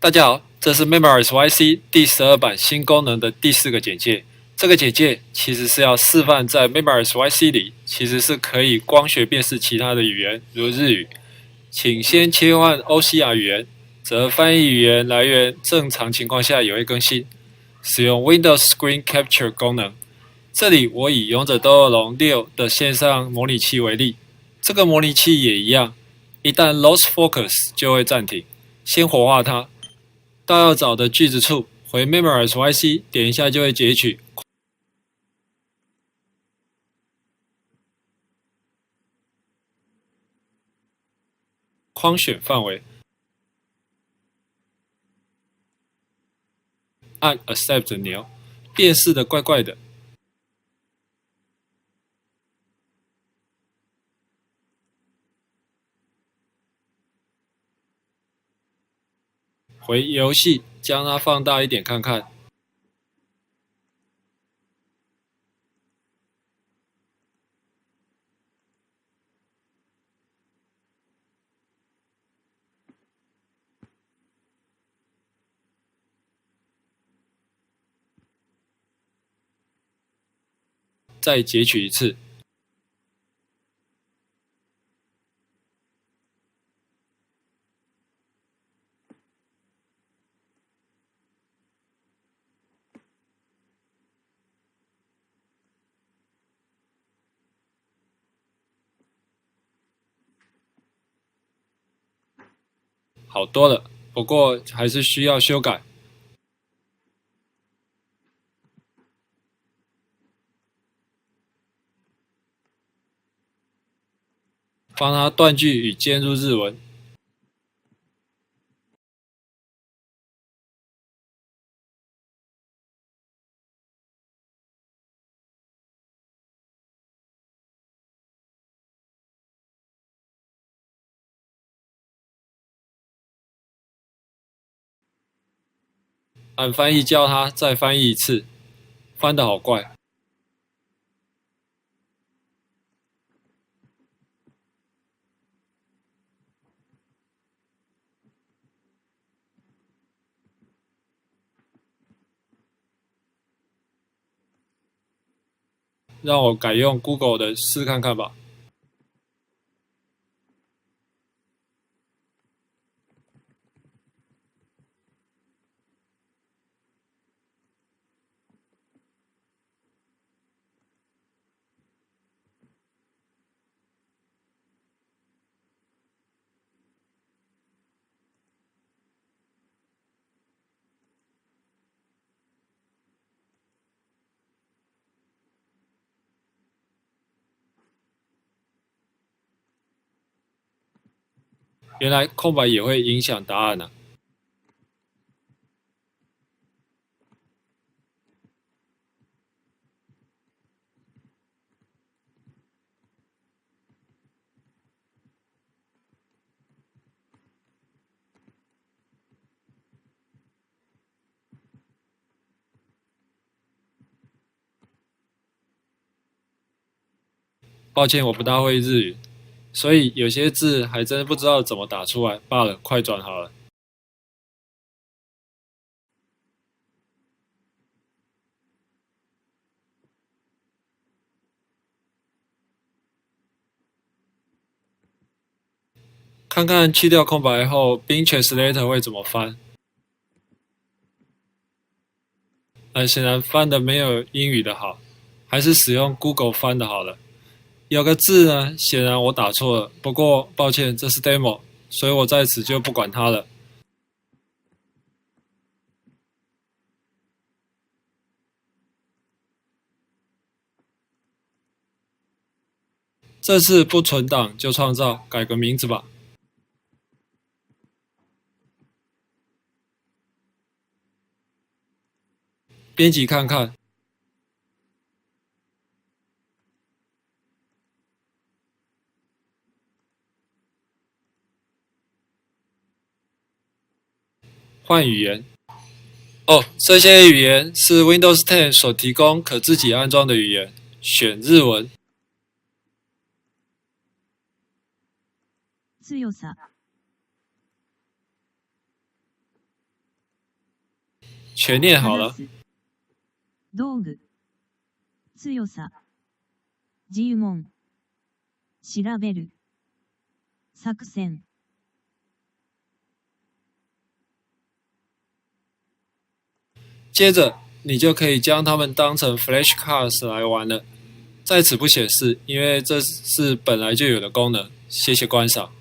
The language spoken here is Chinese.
大家好，这是 Memories YC 第12版新功能的第4个简介。这个简介其实是要示范在 Memories YC 里，其实是可以光学辨识其他的语言，如日语。请先切换 OCR 语言，则翻译语言来源正常情况下也会更新。使用 Windows Screen Capture 功能。这里我以勇者斗恶龙6的线上模拟器为例，这个模拟器也一样，一旦 Lost Focus 就会暂停，先活化它。到要找的句子处，回 Memories YC， 点一下就会截取。框选范围，按 Accept 钮，辨识的怪怪的。回游戏，将它放大一点看看。再截取一次。好多了，不过还是需要修改。帮它断句与兼入日文。按翻译叫它再翻译一次，翻得好怪。让我改用 Google 的试看看吧。原来空白也会影响答案啊。抱歉，我不大会日语，所以有些字还真不知道怎么打出来。罢了，快转好了。看看去掉空白后，Bing Translator 会怎么翻？显然翻的没有英语的好，还是使用 Google 翻的好了。有个字呢，显然我打错了，不过抱歉，这是 demo， 所以我在此就不管它了。这次不存档就创造，改个名字吧。编辑看看。换语言。哦，这些语言是 Windows 10所提供可自己安装的语言。选日文。強さ全念好了。道具、強さ、呪文、調べる、作戦。接着，你就可以将它们当成 flashcards 来玩了。在此不显示，因为这是本来就有的功能。谢谢观赏。